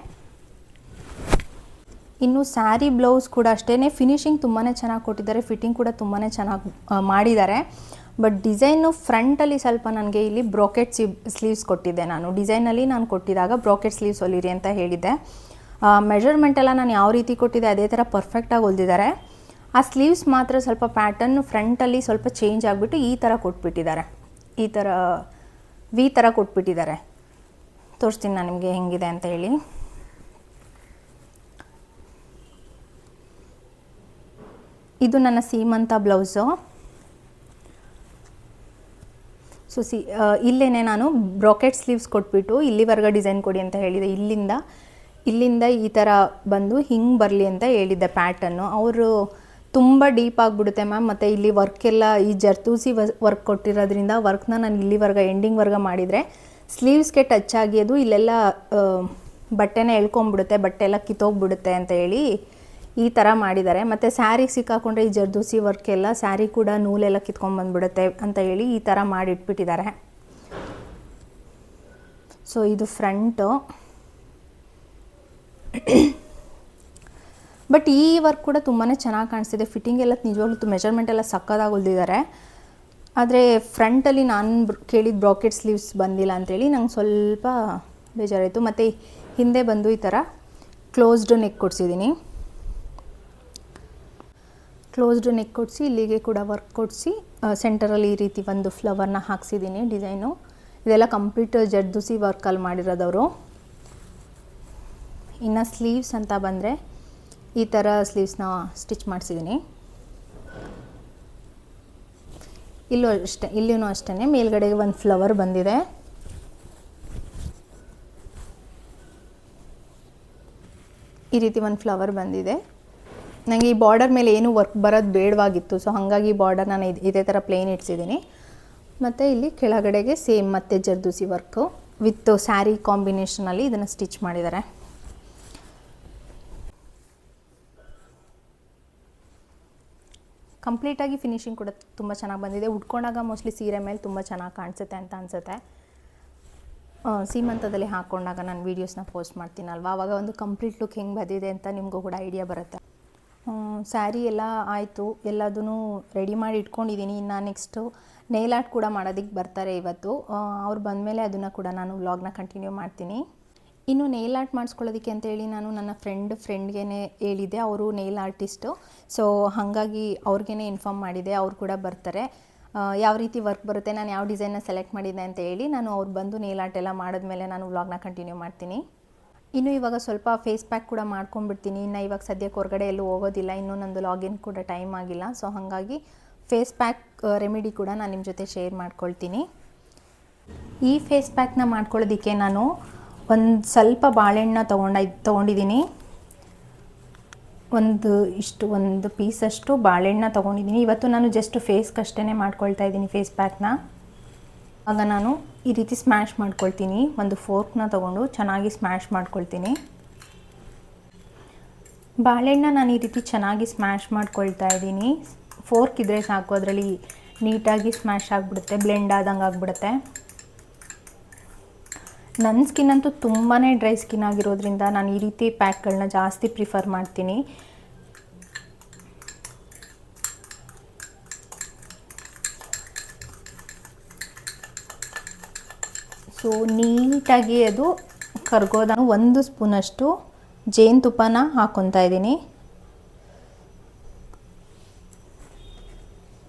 ಇನ್ನು ಸ್ಯಾರಿ ಬ್ಲೌಸ್ ಕೂಡ ಅಷ್ಟೇ, ಫಿನಿಶಿಂಗ್ ತುಂಬಾ ಚೆನ್ನಾಗಿ ಕೊಟ್ಟಿದ್ದಾರೆ, ಫಿಟ್ಟಿಂಗ್ ಕೂಡ ತುಂಬಾ ಚೆನ್ನಾಗಿ ಮಾಡಿದ್ದಾರೆ. ಬಟ್ ಡಿಸೈನು ಫ್ರಂಟಲ್ಲಿ ಸ್ವಲ್ಪ ನನಗೆ ಇಲ್ಲಿ ಬ್ರೋಕೆಟ್ ಸ್ಲೀವ್ಸ್ ಕೊಟ್ಟಿದ್ದೆ. ನಾನು ಡಿಸೈನಲ್ಲಿ ನಾನು ಕೊಟ್ಟಿದ್ದಾಗ ಬ್ರೋಕೆಟ್ ಸ್ಲೀವ್ಸ್ ಹೊಲಿರಿ ಅಂತ ಹೇಳಿದ್ದೆ. ಮೆಜರ್ಮೆಂಟ್ ಎಲ್ಲ ನಾನು ಯಾವ ರೀತಿ ಕೊಟ್ಟಿದ್ದೆ ಅದೇ ಥರ ಪರ್ಫೆಕ್ಟಾಗಿ ಹೊಲಿದಿದ್ದಾರೆ. ಆ ಸ್ಲೀವ್ಸ್ ಮಾತ್ರ ಸ್ವಲ್ಪ ಪ್ಯಾಟರ್ನ್ ಫ್ರಂಟಲ್ಲಿ ಸ್ವಲ್ಪ ಚೇಂಜ್ ಆಗಿಬಿಟ್ಟು ಈ ಥರ ಕೊಟ್ಬಿಟ್ಟಿದ್ದಾರೆ, ಈ ಥರ ವಿ ಥರ ಕೊಟ್ಬಿಟ್ಟಿದ್ದಾರೆ. ತೋರಿಸ್ತೀನಿ ನಾನು ನಿಮಗೆ ಹೆಂಗಿದೆ ಅಂತ ಹೇಳಿ. ಇದು ನನ್ನ ಸೀಮಂತ ಬ್ಲೌಸು. ಸೊ ಇಲ್ಲೇ ನಾನು ಬ್ರಾಕೆಟ್ ಸ್ಲೀವ್ಸ್ ಕೊಟ್ಬಿಟ್ಟು ಇಲ್ಲಿವರೆಗೆ ಡಿಸೈನ್ ಕೊಡಿ ಅಂತ ಹೇಳಿದೆ. ಇಲ್ಲಿಂದ ಈ ಥರ ಬಂದು ಹಿಂಗೆ ಬರಲಿ ಅಂತ ಹೇಳಿದ್ದೆ ಪ್ಯಾಟರ್ನು. ಅವರು ತುಂಬ ಡೀಪ್ ಆಗಿಬಿಡುತ್ತೆ ಮ್ಯಾಮ್, ಮತ್ತು ಇಲ್ಲಿ ವರ್ಕೆಲ್ಲ ಈ ಜರ್ದೂಸಿ ವರ್ಕ್ ಕೊಟ್ಟಿರೋದ್ರಿಂದ ವರ್ಕ್ನ ನಾನು ಇಲ್ಲಿವರೆಗೆ ಎಂಡಿಂಗ್ವರೆಗೆ ಮಾಡಿದರೆ ಸ್ಲೀವ್ಸ್ಗೆ ಟಚ್ ಆಗಿ ಅದು ಇಲ್ಲೆಲ್ಲ ಬಟ್ಟೆನೇ ಎಳ್ಕೊಂಬಿಡುತ್ತೆ, ಬಟ್ಟೆ ಎಲ್ಲ ಕಿತ್ತೋಗ್ಬಿಡುತ್ತೆ ಅಂತ ಹೇಳಿ ಈ ಥರ ಮಾಡಿದ್ದಾರೆ. ಮತ್ತು ಸ್ಯಾರಿಗೆ ಸಿಕ್ಕಾಕೊಂಡ್ರೆ ಈ ಜರ್ದೂಸಿ ವರ್ಕ್ ಎಲ್ಲ ಸ್ಯಾರಿ ಕೂಡ ನೂಲೆಲ್ಲ ಕಿತ್ಕೊಂಡ್ಬಂದ್ಬಿಡುತ್ತೆ ಅಂತ ಹೇಳಿ ಈ ಥರ ಮಾಡಿಟ್ಬಿಟ್ಟಿದ್ದಾರೆ. ಸೊ ಇದು ಫ್ರಂಟು. ಬಟ್ ಈ ವರ್ಕ್ ಕೂಡ ತುಂಬಾ ಚೆನ್ನಾಗಿ ಕಾಣಿಸ್ತಿದೆ, ಫಿಟ್ಟಿಂಗ್ ಎಲ್ಲ ನಿಜವಾಗ್ಲೂ ಮೆಜರ್ಮೆಂಟ್ ಎಲ್ಲ ಸಕ್ಕದಾಗಿ ಹೊಲಿದಿದ್ದಾರೆ. ಆದರೆ ಫ್ರಂಟಲ್ಲಿ ನಾನು ಕೇಳಿದ ಬ್ರಾಕೆಟ್ ಸ್ಲೀವ್ಸ್ ಬಂದಿಲ್ಲ ಅಂಥೇಳಿ ನಂಗೆ ಸ್ವಲ್ಪ ಬೇಜಾರಾಯಿತು. ಮತ್ತು ಹಿಂದೆ ಬಂದು ಈ ಥರ ಕ್ಲೋಸ್ಡ್ ನೆಕ್ ಕೊಡಿಸಿದ್ದೀನಿ. ಕ್ಲೋಸ್ಡ್ ನೆಕ್ ಕೊಡಿಸಿ ಇಲ್ಲಿಗೆ ಕೂಡ ವರ್ಕ್ ಕೊಡಿಸಿ ಸೆಂಟರಲ್ಲಿ ಈ ರೀತಿ ಒಂದು ಫ್ಲವರ್ನ ಹಾಕ್ಸಿದ್ದೀನಿ ಡಿಸೈನು. ಇದೆಲ್ಲ ಕಂಪ್ಲೀಟ್ ಜರ್ದೂಸಿ ವರ್ಕಲ್ಲಿ ಮಾಡಿರೋದವರು. ಇನ್ನು ಸ್ಲೀವ್ಸ್ ಅಂತ ಬಂದರೆ ಈ ಥರ ಸ್ಲೀವ್ಸ್ನ ಸ್ಟಿಚ್ ಮಾಡಿಸಿದ್ದೀನಿ. ಇಲ್ಲೂ ಅಷ್ಟೇ ಮೇಲ್ಗಡೆಗೆ ಒಂದು ಫ್ಲವರ್ ಬಂದಿದೆ. ಈ ರೀತಿ ಒಂದು ಫ್ಲವರ್ ಬಂದಿದೆ. ನನಗೆ ಈ ಬಾರ್ಡರ್ ಮೇಲೆ ಏನೂ ವರ್ಕ್ ಬರೋದು ಬೇಡವಾಗಿತ್ತು, ಸೊ ಹಾಗಾಗಿ ಬಾರ್ಡರ್ ನಾನು ಇದೇ ಥರ ಪ್ಲೇನ್ ಇಡ್ಸಿದ್ದೀನಿ. ಮತ್ತು ಇಲ್ಲಿ ಕೆಳಗಡೆಗೆ ಸೇಮ್ ಮತ್ತೆ ಜರ್ದೋಸಿ ವರ್ಕು ವಿತ್ ಸ್ಯಾರಿ ಕಾಂಬಿನೇಷನಲ್ಲಿ ಇದನ್ನು ಸ್ಟಿಚ್ ಮಾಡಿದ್ದಾರೆ. ಕಂಪ್ಲೀಟಾಗಿ ಫಿನಿಶಿಂಗ್ ಕೂಡ ತುಂಬ ಚೆನ್ನಾಗಿ ಬಂದಿದೆ. ಉಟ್ಕೊಂಡಾಗ ಮೋಸ್ಟ್ಲಿ ಸೀರೆ ಮೇಲೆ ತುಂಬ ಚೆನ್ನಾಗಿ ಕಾಣಿಸುತ್ತೆ ಅಂತ ಅನಿಸುತ್ತೆ. ಸೀಮಂತದಲ್ಲಿ ಹಾಕ್ಕೊಂಡಾಗ ನಾನು ವೀಡಿಯೋಸ್ನ ಪೋಸ್ಟ್ ಮಾಡ್ತೀನಲ್ವ, ಆವಾಗ ಒಂದು ಕಂಪ್ಲೀಟ್ ಲುಕ್ ಹೆಂಗೆ ಬಂದಿದೆ ಅಂತ ನಿಮಗೂ ಕೂಡ ಐಡಿಯಾ ಬರುತ್ತೆ. ಸ್ಯಾರಿ ಎಲ್ಲ ಆಯಿತು, ಎಲ್ಲದೂ ರೆಡಿ ಮಾಡಿ ಇಟ್ಕೊಂಡಿದ್ದೀನಿ. ಇನ್ನು ನೆಕ್ಸ್ಟು ನೇಲ್ ಆರ್ಟ್ ಕೂಡ ಮಾಡೋದಕ್ಕೆ ಬರ್ತಾರೆ ಇವತ್ತು. ಅವ್ರು ಬಂದಮೇಲೆ ಅದನ್ನು ಕೂಡ ನಾನು ವ್ಲಾಗ್ನ ಕಂಟಿನ್ಯೂ ಮಾಡ್ತೀನಿ. ಇನ್ನು ನೇಲ್ ಆರ್ಟ್ ಮಾಡಿಸ್ಕೊಳ್ಳೋದಕ್ಕೆ ಅಂತೇಳಿ ನಾನು ನನ್ನ ಫ್ರೆಂಡ್ಗೆ ಹೇಳಿದ್ದೆ. ಅವರು ನೇಲ್ ಆರ್ಟಿಸ್ಟು, ಸೊ ಹಾಗಾಗಿ ಅವ್ರಿಗೇ ಇನ್ಫಾರ್ಮ್ ಮಾಡಿದೆ. ಅವ್ರು ಕೂಡ ಬರ್ತಾರೆ. ಯಾವ ರೀತಿ ವರ್ಕ್ ಬರುತ್ತೆ, ನಾನು ಯಾವ ಡಿಸೈನ್ನ ಸೆಲೆಕ್ಟ್ ಮಾಡಿದ್ದೆ ಅಂತ ಹೇಳಿ ನಾನು ಅವ್ರು ಬಂದು ನೇಲ್ ಆರ್ಟ್ ಎಲ್ಲ ಮಾಡಿದ್ಮೇಲೆ ನಾನು ವ್ಲಾಗ್ನ ಕಂಟಿನ್ಯೂ ಮಾಡ್ತೀನಿ. ಇನ್ನು ಇವಾಗ ಸ್ವಲ್ಪ ಫೇಸ್ ಪ್ಯಾಕ್ ಕೂಡ ಮಾಡ್ಕೊಂಡ್ಬಿಡ್ತೀನಿ. ಇನ್ನು ಇವಾಗ ಸದ್ಯಕ್ಕೆ ಹೊರಗಡೆ ಎಲ್ಲೂ ಹೋಗೋದಿಲ್ಲ, ಇನ್ನೂ ನಂದು ಲಾಗಿನ್ ಕೂಡ ಟೈಮ್ ಆಗಿಲ್ಲ. ಸೊ ಹಾಗಾಗಿ ಫೇಸ್ ಪ್ಯಾಕ್ ರೆಮಿಡಿ ಕೂಡ ನಾನು ನಿಮ್ಮ ಜೊತೆ ಶೇರ್ ಮಾಡ್ಕೊಳ್ತೀನಿ. ಈ ಫೇಸ್ ಪ್ಯಾಕ್ನ ಮಾಡ್ಕೊಳ್ಳೋದಕ್ಕೆ ನಾನು ಒಂದು ಸ್ವಲ್ಪ ಬಾಳೆಹಣ್ಣು ತೊಗೊಂಡಿದ್ದೀನಿ. ಒಂದು ಪೀಸಷ್ಟು ಬಾಳೆಹಣ್ಣು ತೊಗೊಂಡಿದ್ದೀನಿ. ಇವತ್ತು ನಾನು ಜಸ್ಟ್ ಫೇಸ್ಗಷ್ಟೇ ಮಾಡ್ಕೊಳ್ತಾ ಇದ್ದೀನಿ ಫೇಸ್ ಪ್ಯಾಕ್ನ. ಆಗ ನಾನು ಈ ರೀತಿ ಸ್ಮ್ಯಾಶ್ ಮಾಡ್ಕೊಳ್ತೀನಿ. ಒಂದು ಫೋರ್ಕ್ನ ತೊಗೊಂಡು ಚೆನ್ನಾಗಿ ಸ್ಮ್ಯಾಶ್ ಮಾಡ್ಕೊಳ್ತೀನಿ. ಬಾಳೆಹಣ್ಣು ನಾನು ಈ ರೀತಿ ಚೆನ್ನಾಗಿ ಸ್ಮ್ಯಾಶ್ ಮಾಡ್ಕೊಳ್ತಾ ಇದ್ದೀನಿ. ಫೋರ್ಕ್ ಇದ್ದರೆ ಸಾಕು, ಅದರಲ್ಲಿ ನೀಟಾಗಿ ಸ್ಮ್ಯಾಶ್ ಆಗಿಬಿಡುತ್ತೆ, ಬ್ಲೆಂಡ್ ಆದಂಗೆ ಆಗಿಬಿಡುತ್ತೆ. ನನ್ನ ಸ್ಕಿನ್ ಅಂತೂ ತುಂಬಾ ಡ್ರೈ ಸ್ಕಿನ್ ಆಗಿರೋದ್ರಿಂದ ನಾನು ಈ ರೀತಿ ಪ್ಯಾಕ್ಗಳನ್ನ ಜಾಸ್ತಿ ಪ್ರಿಫರ್ ಮಾಡ್ತೀನಿ. ಸೊ ನೀಟಾಗಿ ಅದು ಕರ್ಗೋದನ್ನು 1 ಸ್ಪೂನಷ್ಟು ಜೇನುತುಪ್ಪನ ಹಾಕ್ಕೊತಾ ಇದ್ದೀನಿ.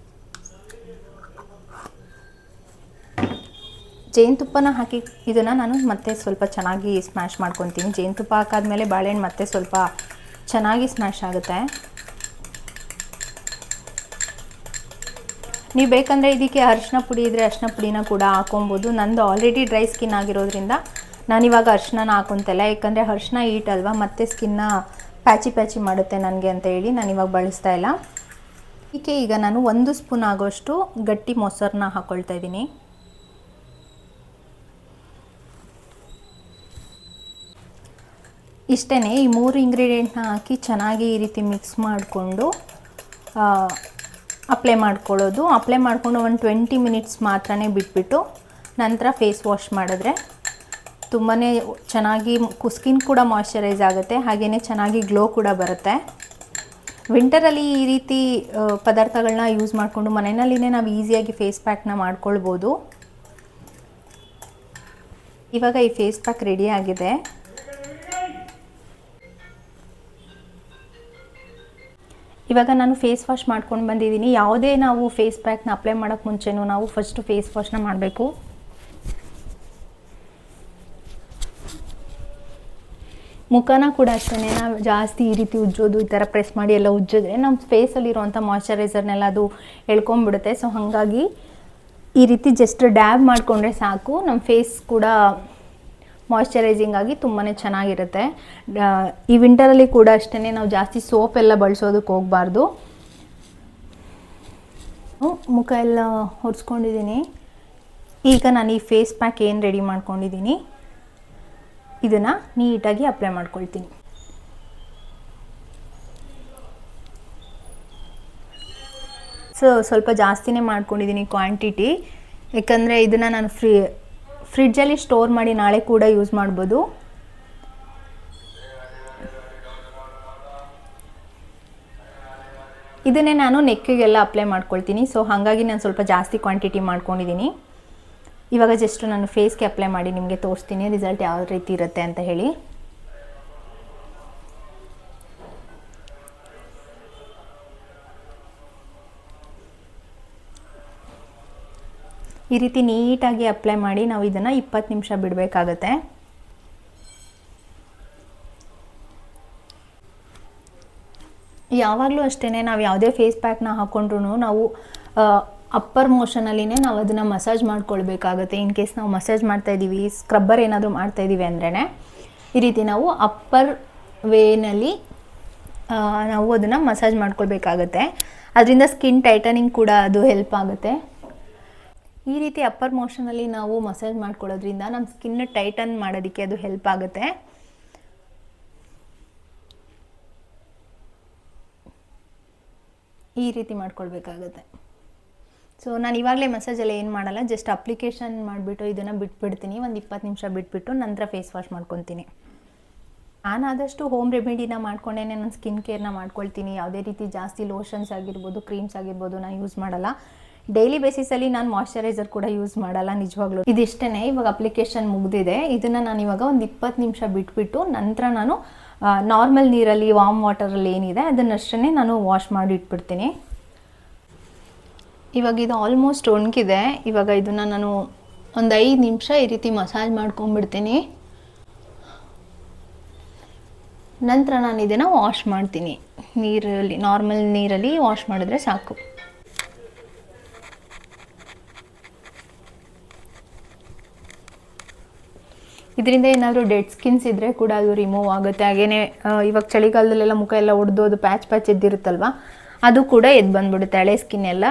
ಜೇನುತುಪ್ಪನ ಹಾಕಿ ಇದನ್ನು ನಾನು ಮತ್ತೆ ಸ್ವಲ್ಪ ಚೆನ್ನಾಗಿ ಸ್ಮ್ಯಾಶ್ ಮಾಡ್ಕೊತೀನಿ. ಜೇನುತುಪ್ಪ ಹಾಕಾದ್ಮೇಲೆ ಬಾಳೆಹಣ್ಣು ಮತ್ತೆ ಸ್ವಲ್ಪ ಚೆನ್ನಾಗಿ ಸ್ಮ್ಯಾಶ್ ಆಗುತ್ತೆ. ನೀವು ಬೇಕಂದರೆ ಇದಕ್ಕೆ ಅರಿಶಿನ ಪುಡಿ ಇದ್ದರೆ ಅರಿಶಿನ ಪುಡಿನ ಕೂಡ ಹಾಕೊಬೋದು. ನಂದು ಆಲ್ರೆಡಿ ಡ್ರೈ ಸ್ಕಿನ್ ಆಗಿರೋದ್ರಿಂದ ನಾನಿವಾಗ ಅರಿಶಿನ ಹಾಕೊತಲ್ಲ, ಯಾಕಂದರೆ ಅರಿಶಿನ ಹೀಟ್ ಅಲ್ವಾ, ಮತ್ತು ಸ್ಕಿನ್ನ ಪ್ಯಾಚಿ ಮಾಡುತ್ತೆ ನನಗೆ ಅಂತ ಹೇಳಿ ನಾನಿವಾಗ ಬಳಸ್ತಾ ಇಲ್ಲ. ಇದಕ್ಕೆ ಈಗ ನಾನು 1 ಸ್ಪೂನ್ ಆಗೋಷ್ಟು ಗಟ್ಟಿ ಮೊಸರನ್ನ ಹಾಕ್ಕೊಳ್ತಾ ಇದ್ದೀನಿ. ಇಷ್ಟೇ, ಈ 3 ಇಂಗ್ರೀಡಿಯೆಂಟ್ನ ಹಾಕಿ ಚೆನ್ನಾಗಿ ಈ ರೀತಿ ಮಿಕ್ಸ್ ಮಾಡಿಕೊಂಡು ಅಪ್ಲೈ ಮಾಡ್ಕೊಳ್ಳೋದು. ಅಪ್ಲೈ ಮಾಡಿಕೊಂಡು ಒಂದು 20 ಮಿನಿಟ್ಸ್ ಮಾತ್ರ ಬಿಟ್ಬಿಟ್ಟು ನಂತರ ಫೇಸ್ ವಾಶ್ ಮಾಡಿದ್ರೆ ತುಂಬಾ ಚೆನ್ನಾಗಿ ಸ್ಕಿನ್ ಕೂಡ ಮಾಯ್ಶ್ಚರೈಸ್ ಆಗುತ್ತೆ, ಹಾಗೆಯೇ ಚೆನ್ನಾಗಿ ಗ್ಲೋ ಕೂಡ ಬರುತ್ತೆ. ವಿಂಟರಲ್ಲಿ ಈ ರೀತಿ ಪದಾರ್ಥಗಳನ್ನ ಯೂಸ್ ಮಾಡಿಕೊಂಡು ಮನೆಯಲ್ಲಿನೇ ನಾವು ಈಸಿಯಾಗಿ ಫೇಸ್ ಪ್ಯಾಕ್ನ ಮಾಡ್ಕೊಳ್ಬೋದು. ಇವಾಗ ಈ ಫೇಸ್ ಪ್ಯಾಕ್ ರೆಡಿ ಆಗಿದೆ. ಇವಾಗ ನಾನು ಫೇಸ್ ವಾಶ್ ಮಾಡ್ಕೊಂಡು ಬಂದಿದ್ದೀನಿ. ಯಾವುದೇ ನಾವು ಫೇಸ್ ಪ್ಯಾಕ್ನ ಅಪ್ಲೈ ಮಾಡೋಕ್ಕೆ ಮುಂಚೆನೂ ನಾವು ಫಸ್ಟು ಫೇಸ್ ವಾಶ್ನ ಮಾಡಬೇಕು. ಮುಖನ ಕೂಡ ಅಷ್ಟೇ, ನಾವು ಜಾಸ್ತಿ ಈ ರೀತಿ ಉಜ್ಜೋದು, ಈ ಥರ ಪ್ರೆಸ್ ಮಾಡಿ ಎಲ್ಲ ಉಜ್ಜಿದ್ರೆ ನಮ್ಮ ಫೇಸಲ್ಲಿರುವಂಥ ಮಾಯ್ಶ್ಚರೈಸರ್ನೆಲ್ಲ ಅದು ಎಳ್ಕೊಂಬಿಡುತ್ತೆ. ಸೊ ಹಾಗಾಗಿ ಈ ರೀತಿ ಜಸ್ಟ್ ಡ್ಯಾಬ್ ಮಾಡಿಕೊಂಡ್ರೆ ಸಾಕು, ನಮ್ಮ ಫೇಸ್ ಕೂಡ ಮಾಯ್ಶ್ಚರೈಸಿಂಗ್ ಆಗಿ ತುಂಬಾ ಚೆನ್ನಾಗಿರುತ್ತೆ. ಈ ವಿಂಟರಲ್ಲಿ ಕೂಡ ಅಷ್ಟೇ ನಾವು ಜಾಸ್ತಿ ಸೋಪ್ ಎಲ್ಲ ಬಳಸೋದಕ್ಕೆ ಹೋಗಬಾರ್ದು. ಮುಖ ಎಲ್ಲ ಒರೆಸ್ಕೊಂಡಿದ್ದೀನಿ. ಈಗ ನಾನು ಈ ಫೇಸ್ ಪ್ಯಾಕ್ ಏನು ರೆಡಿ ಮಾಡ್ಕೊಂಡಿದ್ದೀನಿ ಇದನ್ನು ನೀಟಾಗಿ ಅಪ್ಲೈ ಮಾಡ್ಕೊಳ್ತೀನಿ. ಸ್ವಲ್ಪ ಜಾಸ್ತಿನೇ ಮಾಡ್ಕೊಂಡಿದ್ದೀನಿ ಕ್ವಾಂಟಿಟಿ, ಯಾಕಂದರೆ ಇದನ್ನು ನಾನು ಫ್ರಿಡ್ಜಲ್ಲಿ ಸ್ಟೋರ್ ಮಾಡಿ ನಾಳೆ ಕೂಡ ಯೂಸ್ ಮಾಡ್ಬೋದು. ಇದನ್ನೇ ನಾನು ನೆಕ್ಕಿಗೆಲ್ಲ ಅಪ್ಲೈ ಮಾಡ್ಕೊಳ್ತೀನಿ. ಸೊ ಹಾಗಾಗಿ ನಾನು ಸ್ವಲ್ಪ ಜಾಸ್ತಿ ಕ್ವಾಂಟಿಟಿ ಮಾಡ್ಕೊಂಡಿದ್ದೀನಿ. ಇವಾಗ ಜಸ್ಟ್ ನಾನು ಫೇಸ್ಗೆ ಅಪ್ಲೈ ಮಾಡಿ ನಿಮಗೆ ತೋರಿಸ್ತೀನಿ ರಿಸಲ್ಟ್ ಯಾವ ರೀತಿ ಇರುತ್ತೆ ಅಂತ ಹೇಳಿ. ಈ ರೀತಿ ನೀಟಾಗಿ ಅಪ್ಲೈ ಮಾಡಿ ನಾವು ಇದನ್ನು 20 ನಿಮಿಷ ಬಿಡಬೇಕಾಗತ್ತೆ. ಯಾವಾಗಲೂ ಅಷ್ಟೇ, ನಾವು ಯಾವುದೇ ಫೇಸ್ ಪ್ಯಾಕ್ನ ಹಾಕ್ಕೊಂಡ್ರು ನಾವು ಅಪ್ಪರ್ ಮೋಷನಲ್ಲಿನೇ ನಾವು ಅದನ್ನು ಮಸಾಜ್ ಮಾಡ್ಕೊಳ್ಬೇಕಾಗುತ್ತೆ. ಇನ್ ಕೇಸ್ ನಾವು ಮಸಾಜ್ ಮಾಡ್ತಾಯಿದ್ದೀವಿ, ಸ್ಕ್ರಬ್ಬರ್ ಏನಾದರೂ ಮಾಡ್ತಾಯಿದ್ದೀವಿ ಅಂದ್ರೇ ಈ ರೀತಿ ನಾವು ಅಪ್ಪರ್ ವೇನಲ್ಲಿ ನಾವು ಅದನ್ನು ಮಸಾಜ್ ಮಾಡ್ಕೊಳ್ಬೇಕಾಗತ್ತೆ. ಅದರಿಂದ ಸ್ಕಿನ್ ಟೈಟನಿಂಗ್ ಕೂಡ ಅದು ಹೆಲ್ಪ್ ಆಗುತ್ತೆ. ಈ ರೀತಿ ಅಪ್ಪರ್ ಮೋಷನಲ್ಲಿ ನಾವು ಮಸಾಜ್ ಮಾಡ್ಕೊಳ್ಳೋದ್ರಿಂದ ನಮ್ಮ ಸ್ಕಿನ್ ಟೈಟನ್ ಮಾಡೋದಕ್ಕೆ ಅದು ಹೆಲ್ಪ್ ಆಗುತ್ತೆ. ಈ ರೀತಿ ಮಾಡ್ಕೊಳ್ಬೇಕಾಗತ್ತೆ. ಸೊ ನಾನು ಇವಾಗಲೇ ಮಸಾಜೆಲ್ಲ ಏನು ಮಾಡಲ್ಲ, ಜಸ್ಟ್ ಅಪ್ಲಿಕೇಶನ್ ಮಾಡಿಬಿಟ್ಟು ಇದನ್ನು ಬಿಟ್ಬಿಡ್ತೀನಿ. ಒಂದು 20 ನಿಮಿಷ ಬಿಟ್ಬಿಟ್ಟು ನಂತರ ಫೇಸ್ ವಾಶ್ ಮಾಡ್ಕೊತೀನಿ. ನಾನು ಆದಷ್ಟು ಹೋಮ್ ರೆಮಿಡಿನ ಮಾಡ್ಕೊಂಡೇ ನನ್ನ ಸ್ಕಿನ್ ಕೇರ್ನ ಮಾಡ್ಕೊಳ್ತೀನಿ. ಯಾವುದೇ ರೀತಿ ಜಾಸ್ತಿ ಲೋಷನ್ಸ್ ಆಗಿರ್ಬೋದು, ಕ್ರೀಮ್ಸ್ ಆಗಿರ್ಬೋದು ನಾನು ಯೂಸ್ ಮಾಡಲ್ಲ. ಡೈಲಿ ಬೇಸಿಸಲ್ಲಿ ನಾನು ಮಾಯ್ಶ್ಚರೈಸರ್ ಕೂಡ ಯೂಸ್ ಮಾಡಲ್ಲ ನಿಜವಾಗ್ಲೂ. ಇದಿಷ್ಟೇ, ಇವಾಗ ಅಪ್ಲಿಕೇಶನ್ ಮುಗಿದಿದೆ. ಇದನ್ನು ನಾನು ಇವಾಗ ಒಂದು 20 ನಿಮಿಷ ಬಿಟ್ಬಿಟ್ಟು ನಂತರ ನಾನು ನಾರ್ಮಲ್ ನೀರಲ್ಲಿ, ವಾರ್ಮ್ ವಾಟರಲ್ಲಿ ಏನಿದೆ ಅದನ್ನಷ್ಟೇ ನಾನು ವಾಶ್ ಮಾಡಿ ಇಟ್ಬಿಡ್ತೀನಿ. ಇವಾಗ ಇದು ಆಲ್ಮೋಸ್ಟ್ ಒಣಗಿದೆ. ಇವಾಗ ಇದನ್ನು ನಾನು ಒಂದು 5 ನಿಮಿಷ ಈ ರೀತಿ ಮಸಾಜ್ ಮಾಡ್ಕೊಂಡ್ಬಿಡ್ತೀನಿ. ನಂತರ ನಾನು ಇದನ್ನು ವಾಶ್ ಮಾಡ್ತೀನಿ. ನೀರಲ್ಲಿ, ನಾರ್ಮಲ್ ನೀರಲ್ಲಿ ವಾಶ್ ಮಾಡಿದ್ರೆ ಸಾಕು. ಇದರಿಂದ ಏನಾದರೂ ಡೆಡ್ ಸ್ಕಿನ್ಸ್ ಇದ್ದರೆ ಕೂಡ ಅದು ರಿಮೂವ್ ಆಗುತ್ತೆ. ಹಾಗೆಯೇ ಇವಾಗ ಚಳಿಗಾಲದಲ್ಲೆಲ್ಲ ಮುಖ ಎಲ್ಲ ಒಡೆದು ಅದು ಪ್ಯಾಚ್ ಎದ್ದಿರುತ್ತಲ್ವ, ಅದು ಕೂಡ ಎದ್ದು ಬಂದುಬಿಡುತ್ತೆ. ಹಳೆ ಸ್ಕಿನ್ ಎಲ್ಲ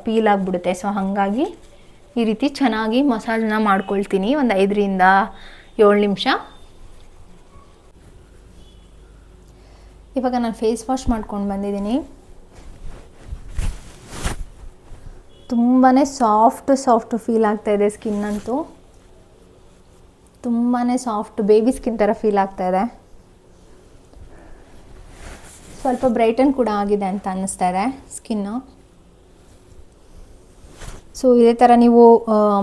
ಪೀಲ್ ಆಗಿಬಿಡುತ್ತೆ. ಸೊ ಹಾಗಾಗಿ ಈ ರೀತಿ ಚೆನ್ನಾಗಿ ಮಸಾಜನ್ನ ಮಾಡ್ಕೊಳ್ತೀನಿ ಒಂದು 5ರಿಂದ 7 ನಿಮಿಷ. ಇವಾಗ ನಾನು ಫೇಸ್ ವಾಶ್ ಮಾಡ್ಕೊಂಡು ಬಂದಿದ್ದೀನಿ. ತುಂಬಾ ಸಾಫ್ಟ್ ಫೀಲ್ ಆಗ್ತಾಯಿದೆ. ಸ್ಕಿನ್ ಅಂತೂ ತುಂಬಾ ಸಾಫ್ಟ್, ಬೇಬಿ ಸ್ಕಿನ್ ಥರ ಫೀಲ್ ಆಗ್ತಾಯಿದೆ. ಸ್ವಲ್ಪ ಬ್ರೈಟನ್ ಕೂಡ ಆಗಿದೆ ಅಂತ ಅನ್ನಿಸ್ತಾ ಇದೆ ಸ್ಕಿನ್ನು. ಸೊ ಇದೇ ಥರ ನೀವು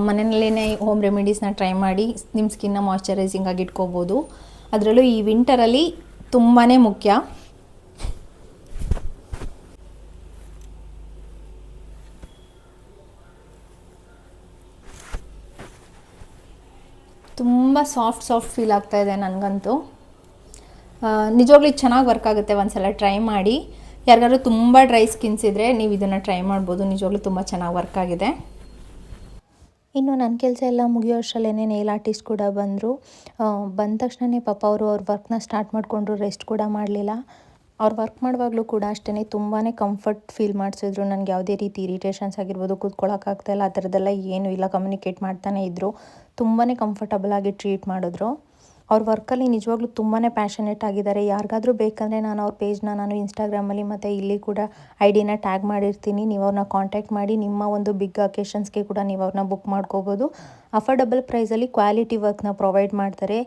ಮನೆಯಲ್ಲೇ ಹೋಮ್ ರೆಮಿಡೀಸ್ನ ಟ್ರೈ ಮಾಡಿ ನಿಮ್ಮ ಸ್ಕಿನ್ನ ಮಾಯ್ಶ್ಚರೈಸಿಂಗ್ ಆಗಿ ಇಟ್ಕೋಬೋದು. ಅದರಲ್ಲೂ ಈ ವಿಂಟರಲ್ಲಿ ತುಂಬಾ ಮುಖ್ಯ. ತುಂಬ ಸಾಫ್ಟ್ ಫೀಲ್ ಆಗ್ತಾಯಿದೆ ನನಗಂತೂ. ನಿಜವಾಗ್ಲೂ ಇದು ಚೆನ್ನಾಗಿ ವರ್ಕ್ ಆಗುತ್ತೆ. ಒಂದ್ಸಲ ಟ್ರೈ ಮಾಡಿ. ಯಾರಿಗಾದ್ರೂ ತುಂಬ ಡ್ರೈ ಸ್ಕಿನ್ಸ್ ಇದ್ದರೆ ನೀವು ಇದನ್ನು ಟ್ರೈ ಮಾಡ್ಬೋದು. ನಿಜವಾಗ್ಲೂ ತುಂಬ ಚೆನ್ನಾಗಿ ವರ್ಕ್ ಆಗಿದೆ. ಇನ್ನು ನನ್ನ ಕೆಲಸ ಎಲ್ಲ ಮುಗಿಯೋ ಅಷ್ಟರಲ್ಲೇ ನೇಲ್ ಆರ್ಟಿಸ್ಟ್ ಕೂಡ ಬಂದರು. ಬಂದ ತಕ್ಷಣವೇ ಪಾಪ ಅವರು ಅವ್ರ ವರ್ಕ್ನ ಸ್ಟಾರ್ಟ್ ಮಾಡಿಕೊಂಡ್ರು, ರೆಸ್ಟ್ ಕೂಡ ಮಾಡಲಿಲ್ಲ. ಅವ್ರು ವರ್ಕ್ ಮಾಡುವಾಗಲೂ ಕೂಡ ಅಷ್ಟೇ ತುಂಬಾ ಕಂಫರ್ಟ್ ಫೀಲ್ ಮಾಡಿಸಿದ್ರು. ನನಗೆ ಯಾವುದೇ ರೀತಿ ಇರಿಟೇಷನ್ಸ್ ಆಗಿರ್ಬೋದು, ಕೂತ್ಕೊಳ್ಳೋಕ್ಕಾಗ್ತಾಯಿಲ್ಲ, ಆ ಥರದ್ದೆಲ್ಲ ಏನೂ ಇಲ್ಲ. ಕಮ್ಯುನಿಕೇಟ್ ಮಾಡ್ತಾನೆ ಇದ್ದರು. ತುಂಬಾ ಕಂಫರ್ಟಬಲ್ ಆಗಿ ಟ್ರೀಟ್ ಮಾಡಿದ್ರು. ಅವ್ರ ವರ್ಕಲ್ಲಿ ನಿಜವಾಗ್ಲೂ ತುಂಬಾ ಪ್ಯಾಷನೇಟ್ ಆಗಿದ್ದಾರೆ. ಯಾರಿಗಾದ್ರೂ ಬೇಕಂದರೆ ನಾನು ಅವ್ರ ಪೇಜ್ನ ನಾನು ಇನ್ಸ್ಟಾಗ್ರಾಮಲ್ಲಿ ಮತ್ತು ಇಲ್ಲಿ ಕೂಡ ಐಡಿನ ಟ್ಯಾಗ್ ಮಾಡಿರ್ತೀನಿ. ನೀವು ಅವ್ರನ್ನ ಕಾಂಟ್ಯಾಕ್ಟ್ ಮಾಡಿ ನಿಮ್ಮ ಒಂದು ಬಿಗ್ ಅಕೇಷನ್ಸ್ಗೆ ಕೂಡ ನೀವು ಅವ್ರನ್ನ ಬುಕ್ ಮಾಡ್ಕೋಬೋದು. ಅಫೋರ್ಡಬಲ್ ಪ್ರೈಸಲ್ಲಿ ಕ್ವಾಲಿಟಿ ವರ್ಕ್ನ ಪ್ರೊವೈಡ್ ಮಾಡ್ತಾರೆ.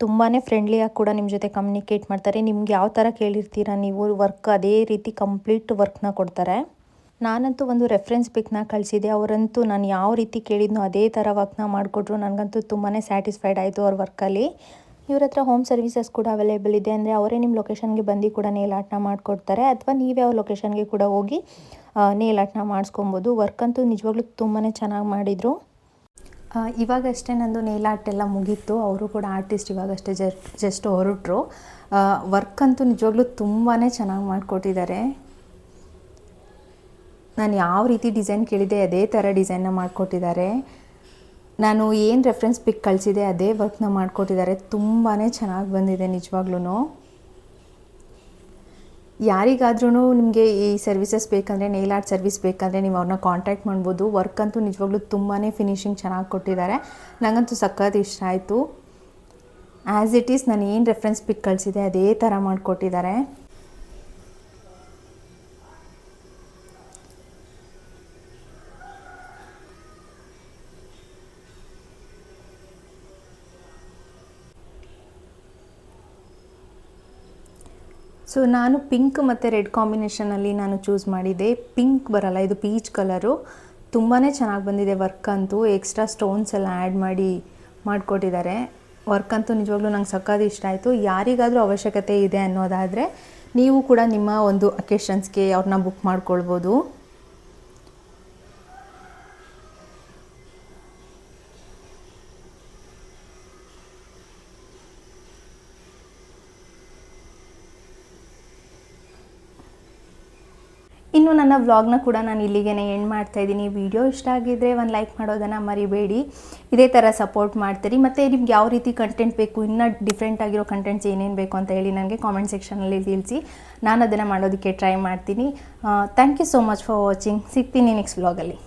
ತುಂಬಾ ಫ್ರೆಂಡ್ಲಿಯಾಗಿ ಕೂಡ ನಿಮ್ಮ ಜೊತೆ ಕಮ್ಯುನಿಕೇಟ್ ಮಾಡ್ತಾರೆ. ನಿಮ್ಗೆ ಯಾವ ಥರ ಕೇಳಿರ್ತೀರ ನೀವು ವರ್ಕ್, ಅದೇ ರೀತಿ ಕಂಪ್ಲೀಟ್ ವರ್ಕ್ನ ಕೊಡ್ತಾರೆ. ನಾನಂತೂ ಒಂದು ರೆಫರೆನ್ಸ್ ಪಿಕ್ನ ಕಳಿಸಿದೆ. ಅವರಂತೂ ನಾನು ಯಾವ ರೀತಿ ಕೇಳಿದ್ನೋ ಅದೇ ಥರ ವರ್ಕ್ನ ಮಾಡಿಕೊಟ್ರು. ನನಗಂತೂ ತುಂಬಾ ಸ್ಯಾಟಿಸ್ಫೈಡ್ ಆಯಿತು ಅವ್ರ ವರ್ಕಲ್ಲಿ. ಇವ್ರ ಹತ್ರ ಹೋಮ್ ಸರ್ವಿಸಸ್ ಕೂಡ ಅವೈಲೇಬಲ್ ಇದೆ. ಅಂದರೆ ಅವರೇ ನಿಮ್ಮ ಲೊಕೇಶನ್ಗೆ ಬಂದು ಕೂಡ ನೇಲ್ ಆರ್ಟ್ನ ಮಾಡಿಕೊಡ್ತಾರೆ, ಅಥವಾ ನೀವೇ ಅವ್ರ ಲೊಕೇಶನ್ಗೆ ಕೂಡ ಹೋಗಿ ನೇಲ್ ಆರ್ಟ್ನ ಮಾಡಿಸ್ಕೊಬೋದು. ವರ್ಕ್ ಅಂತೂ ನಿಜವಾಗ್ಲೂ ತುಂಬಾ ಚೆನ್ನಾಗಿ ಮಾಡಿದರು. ಇವಾಗಷ್ಟೇ ನಂದು ನೇಲ್ ಆರ್ಟ್ ಎಲ್ಲ ಮುಗೀತು. ಅವರು ಕೂಡ ಆರ್ಟಿಸ್ಟ್ ಇವಾಗಷ್ಟೇ ಜಸ್ಟ್ ಹೊರಟರು. ವರ್ಕ್ ಅಂತೂ ನಿಜವಾಗ್ಲೂ ತುಂಬಾ ಚೆನ್ನಾಗಿ ಮಾಡಿಕೊಟ್ಟಿದ್ದಾರೆ. ನಾನು ಯಾವ ರೀತಿ ಡಿಸೈನ್ ಕೇಳಿದೆ ಅದೇ ಥರ ಡಿಸೈನ್ನ ಮಾಡಿಕೊಟ್ಟಿದ್ದಾರೆ. ನಾನು ಏನು ರೆಫರೆನ್ಸ್ ಪಿಕ್ ಕಳಿಸಿದೆ ಅದೇ ವರ್ಕ್ನ ಮಾಡಿಕೊಟ್ಟಿದ್ದಾರೆ. ತುಂಬಾ ಚೆನ್ನಾಗಿ ಬಂದಿದೆ ನಿಜವಾಗ್ಲೂ. ಯಾರಿಗಾದ್ರೂ ನಿಮಗೆ ಈ ಸರ್ವಿಸಸ್ ಬೇಕಂದರೆ, ನೇಲ್ ಆರ್ಟ್ ಸರ್ವಿಸ್ ಬೇಕಂದರೆ ನೀವು ಅವ್ರನ್ನ ಕಾಂಟ್ಯಾಕ್ಟ್ ಮಾಡ್ಬೋದು. ವರ್ಕ್ ಅಂತೂ ನಿಜವಾಗ್ಲೂ ತುಂಬಾ ಫಿನಿಶಿಂಗ್ ಚೆನ್ನಾಗಿ ಕೊಟ್ಟಿದ್ದಾರೆ. ನನಗಂತೂ ಸಖತ್ ಇಷ್ಟ ಆಯಿತು. ಆ್ಯಸ್ ಇಟ್ ಈಸ್ ನಾನು ಏನು ರೆಫರೆನ್ಸ್ ಪಿಕ್ ಕಳಿಸಿದೆ ಅದೇ ಥರ ಮಾಡಿಕೊಟ್ಟಿದ್ದಾರೆ. ಸೊ ನಾನು ಪಿಂಕ್ ಮತ್ತು ರೆಡ್ ಕಾಂಬಿನೇಷನಲ್ಲಿ ನಾನು ಚೂಸ್ ಮಾಡಿದ್ದೆ. ಪಿಂಕ್ ಬರಲ್ಲ, ಇದು ಪೀಚ್ ಕಲರು. ತುಂಬಾ ಚೆನ್ನಾಗಿ ಬಂದಿದೆ ವರ್ಕ್ ಅಂತೂ. ಎಕ್ಸ್ಟ್ರಾ ಸ್ಟೋನ್ಸ್ ಎಲ್ಲ ಆ್ಯಡ್ ಮಾಡಿ ಮಾಡಿಕೊಟ್ಟಿದ್ದಾರೆ. ವರ್ಕ್ ಅಂತೂ ನಿಜವಾಗ್ಲೂ ನಂಗೆ ಸಖತ್ ಇಷ್ಟ ಆಯಿತು. ಯಾರಿಗಾದರೂ ಅವಶ್ಯಕತೆ ಇದೆ ಅನ್ನೋದಾದರೆ ನೀವು ಕೂಡ ನಿಮ್ಮ ಒಂದು ಅಕೇಷನ್ಸ್ಗೆ ಅವ್ರನ್ನ ಬುಕ್ ಮಾಡ್ಕೊಳ್ಬೋದು. ಇನ್ನು ನನ್ನ ವ್ಲಾಗ್ನ ಕೂಡ ನಾನು ಇಲ್ಲಿಗೆ ಎಂಡ್ ಮಾಡ್ತಾಯಿದ್ದೀನಿ. ವಿಡಿಯೋ ಇಷ್ಟ ಆಗಿದ್ದರೆ ಒಂದು ಲೈಕ್ ಮಾಡೋದನ್ನು ಮರಿಬೇಡಿ. ಇದೇ ಥರ ಸಪೋರ್ಟ್ ಮಾಡ್ತೀರಿ. ಮತ್ತು ನಿಮ್ಗೆ ಯಾವ ರೀತಿ ಕಂಟೆಂಟ್ ಬೇಕು, ಇನ್ನೂ ಡಿಫ್ರೆಂಟ್ ಆಗಿರೋ ಕಂಟೆಂಟ್ಸ್ ಏನೇನು ಬೇಕು ಅಂತ ಹೇಳಿ ನನಗೆ ಕಾಮೆಂಟ್ ಸೆಕ್ಷನಲ್ಲಿ ತಿಳಿಸಿ. ನಾನು ಅದನ್ನು ಮಾಡೋದಕ್ಕೆ ಟ್ರೈ ಮಾಡ್ತೀನಿ. Thank you so much for watching. ಸಿಗ್ತೀನಿ ನೆಕ್ಸ್ಟ್ ವ್ಲಾಗಲ್ಲಿ.